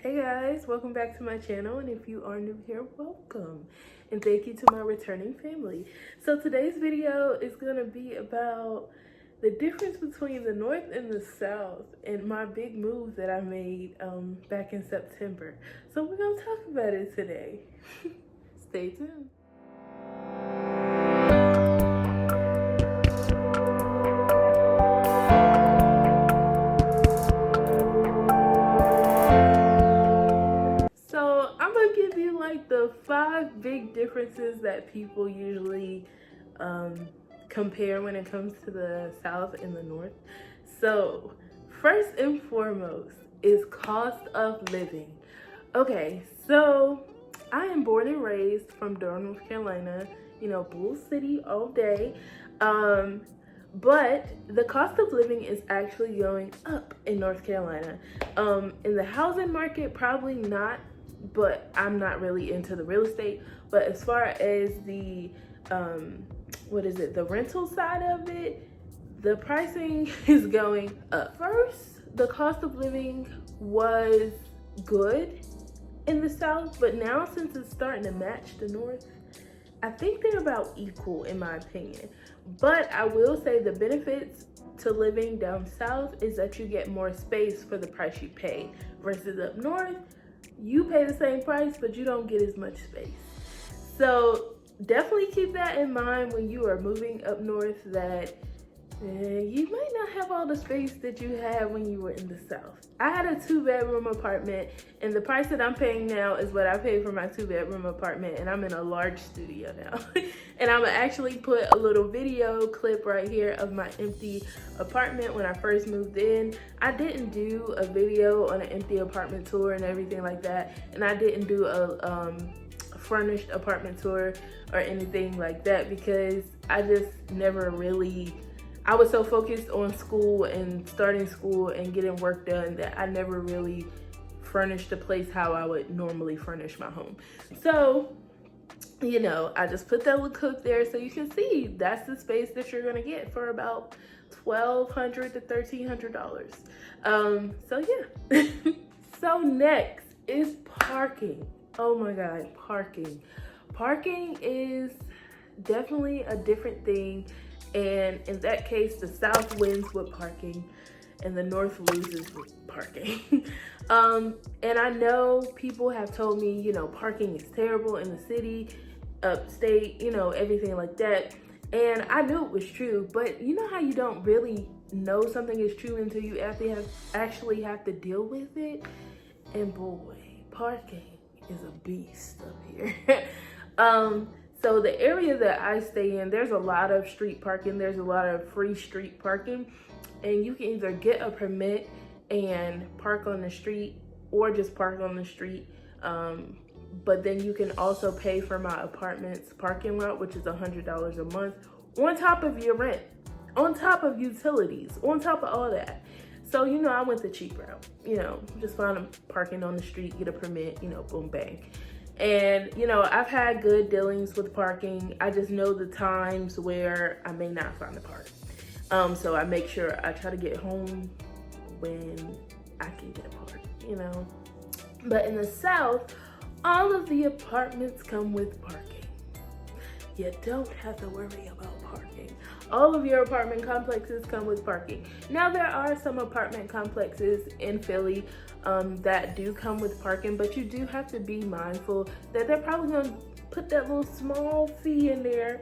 Hey guys, welcome back to my channel, and if you are new here, welcome. And thank you to my returning family. So today's video is gonna be about the difference between the North and the South and my big move that I made back in September. So we're gonna talk about it today. Stay tuned. So I'm gonna give you like the 5 big differences that people usually compare when it comes to the South and the North. So first and foremost is cost of living. Okay, so I am born and raised from Durham, North Carolina, Bull City all day. But the cost of living is actually going up in North Carolina. In the housing market, probably not, but I'm not really into the real estate. But as far as the the rental side of it, the pricing is going up. First, the cost of living was good in the South, but now since it's starting to match the North, I think they're about equal in my opinion. But I will say the benefits to living down South is that you get more space for the price you pay, versus up North, you pay the same price, but you don't get as much space. So definitely keep that in mind when you are moving up North, that you might not have all the space that you had when you were in the South. I had a 2-bedroom apartment, and the price that I'm paying now is what I paid for my 2-bedroom apartment, and I'm in a large studio now. And I'm gonna actually put a little video clip right here of my empty apartment when I first moved in. I didn't do a video on an empty apartment tour and everything like that, and I didn't do a furnished apartment tour or anything like that because I just never really, I was so focused on school and starting school and getting work done that I never really furnished the place how I would normally furnish my home. So, I just put that little cook there so you can see that's the space that you're gonna get for about $1,200 to $1,300. So yeah. So next is parking. Oh my God, parking. Parking is definitely a different thing. And in that case, the South wins with parking and the North loses with parking. And I know people have told me, parking is terrible in the city, upstate, everything like that. And I knew it was true, but you know how you don't really know something is true until you actually have to deal with it? And boy, parking is a beast up here. So the area that I stay in, there's a lot of street parking. There's a lot of free street parking, and you can either get a permit and park on the street or just park on the street. But then you can also pay for my apartment's parking lot, which is $100 a month on top of your rent, on top of utilities, on top of all that. So, I went the cheap route, just find a parking on the street, get a permit, boom, bang. And, I've had good dealings with parking. I just know the times where I may not find a park. So I make sure I try to get home when I can get a park, But in the South, all of the apartments come with parking. You don't have to worry about parking. All of your apartment complexes come with parking. Now, there are some apartment complexes in Philly that do come with parking, but you do have to be mindful that they're probably gonna put that little small fee in there.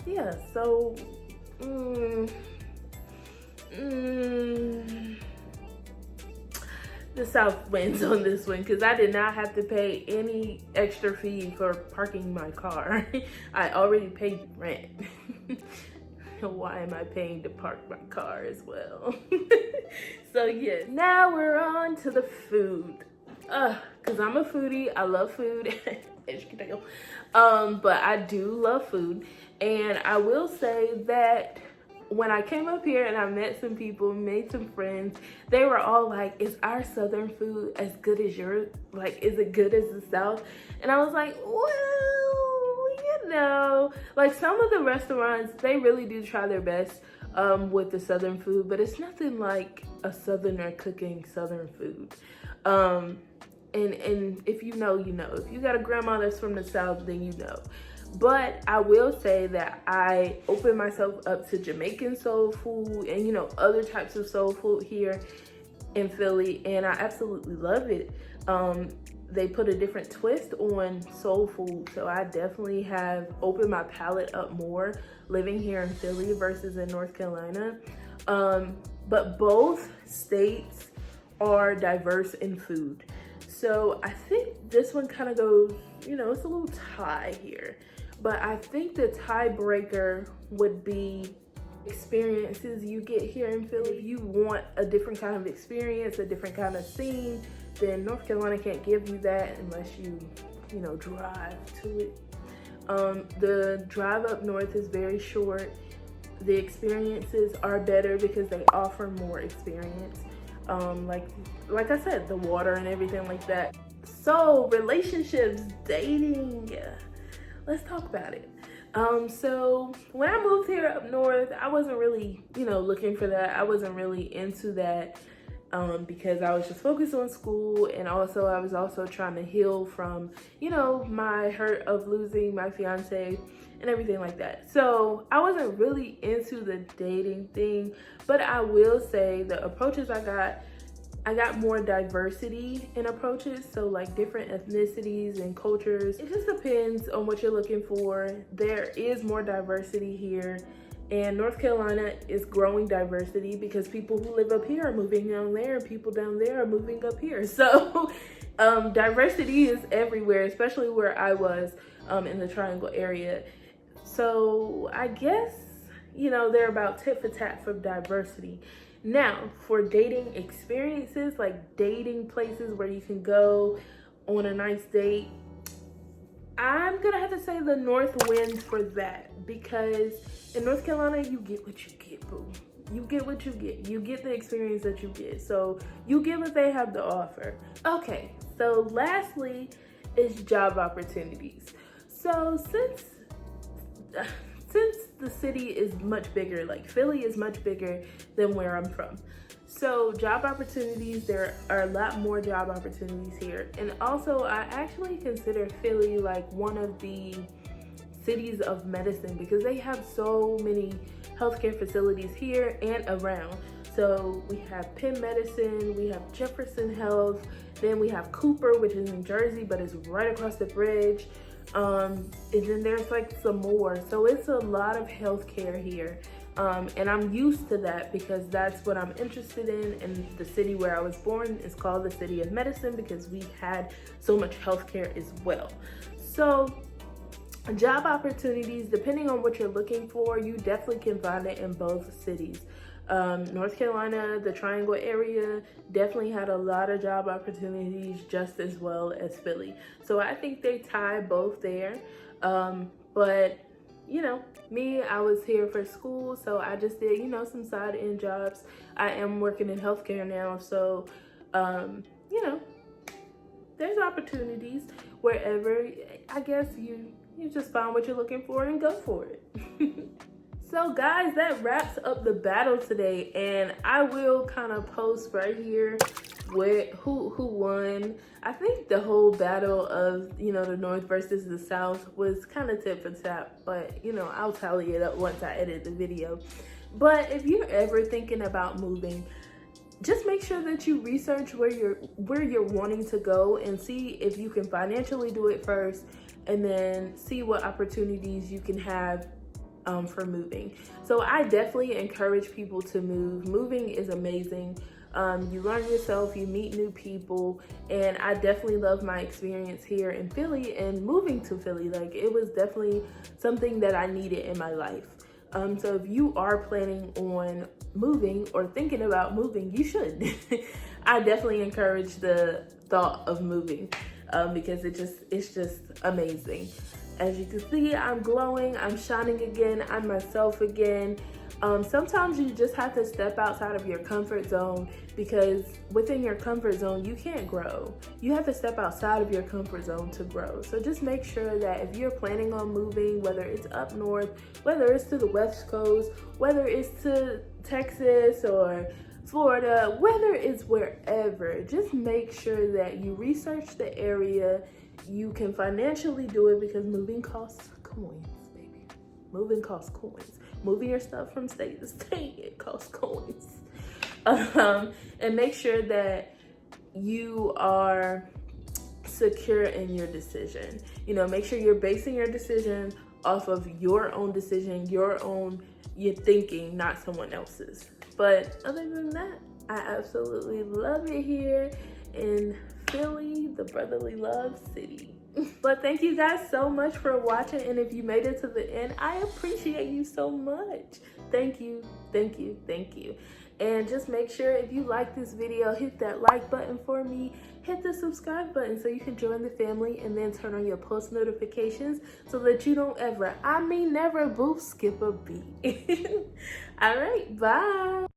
Yeah, so, the South wins on this one because I did not have to pay any extra fee for parking my car. I already paid rent. Why am I paying to park my car as well? So yeah, now we're on to the food. Cause I'm a foodie, I love food, as you can tell. But I do love food, and I will say that when I came up here and I met some people, made some friends, they were all like, is our Southern food as good as yours? Like, is it good as the South? And I was like, well, like some of the restaurants, they really do try their best with the Southern food, but it's nothing like a Southerner cooking Southern food. And if you know, you know. If you got a grandma that's from the South, then you know. But I will say that I opened myself up to Jamaican soul food and, you know, other types of soul food here in Philly, and I absolutely love it. They put a different twist on soul food, so I definitely have opened my palate up more living here in Philly versus in North Carolina. But both states are diverse in food. So I think this one kind of goes, you know, it's a little tie here. But I think the tiebreaker would be experiences you get here in Philly. If you want a different kind of experience, a different kind of scene, then North Carolina can't give you that unless you know, drive to it. The drive up north is very short. The experiences are better because they offer more experience. Like I said, the water and everything like that. So relationships, dating, let's talk about it. So when I moved here up north, I wasn't really, you know, looking for that. I wasn't really into that because I was just focused on school, and also I was also trying to heal from, you know, my hurt of losing my fiance and everything like that. So I wasn't really into the dating thing, but I will say the approaches I got more diversity in approaches, so like different ethnicities and cultures. It just depends on what you're looking for. There is more diversity here, and North Carolina is growing diversity because people who live up here are moving down there, and people down there are moving up here. So diversity is everywhere, especially where I was in the Triangle area. So I guess, you know, they're about tit for tat for diversity. Now, for dating experiences, like dating places where you can go on a nice date, I'm gonna have to say the North wins for that, because in North Carolina, you get what you get, boo. You get what you get. You get the experience that you get. So you get what they have to offer. Okay, so lastly is job opportunities. So since the city is much bigger, like Philly is much bigger than where I'm from. So job opportunities, there are a lot more job opportunities here. And also I actually consider Philly like one of the cities of medicine because they have so many healthcare facilities here and around. So we have Penn Medicine, we have Jefferson Health, then we have Cooper, which is in Jersey, but it's right across the bridge. And then there's like some more. So it's a lot of healthcare here. And I'm used to that because that's what I'm interested in. And the city where I was born is called the City of Medicine because we had so much healthcare as well. So job opportunities, depending on what you're looking for, you definitely can find it in both cities. North Carolina, the Triangle area, definitely had a lot of job opportunities just as well as Philly. So I think they tie both there. But, you know, me, I was here for school, so I just did, you know, some side-end jobs. I am working in healthcare now, so, you know, there's opportunities wherever. I guess you just find what you're looking for and go for it. So guys, that wraps up the battle today, and I will kind of post right here with who won. I think the whole battle of, you know, the North versus the South was kind of tit for tat, but you know, I'll tally it up once I edit the video. But if you're ever thinking about moving, just make sure that you research where you're wanting to go and see if you can financially do it first, and then see what opportunities you can have for moving. So I definitely encourage people to move. Moving is amazing. You learn yourself, you meet new people, and I definitely love my experience here in Philly and moving to Philly. Like, it was definitely something that I needed in my life. So if you are planning on moving or thinking about moving, you should. I definitely encourage the thought of moving because it's just amazing. As you can see, I'm glowing, I'm shining again, I'm myself again. Sometimes you just have to step outside of your comfort zone, because within your comfort zone, you can't grow. You have to step outside of your comfort zone to grow. So just make sure that if you're planning on moving, whether it's up north, whether it's to the West Coast, whether it's to Texas or Florida, whether it's wherever, just make sure that you research the area. You can financially do it, because moving costs coins, baby. Moving costs coins. Moving your stuff from state to state, it costs coins. And make sure that you are secure in your decision. You know, make sure you're basing your decision off of your own decision, your thinking, not someone else's. But other than that, I absolutely love it here in Philly, the brotherly love city. But thank you guys so much for watching, and if you made it to the end, I appreciate you so much. Thank you, thank you, thank you. And just make sure, if you like this video, hit that like button for me, hit the subscribe button so you can join the family, and then turn on your post notifications so that you don't ever, I mean never, skip a beat. All right, bye.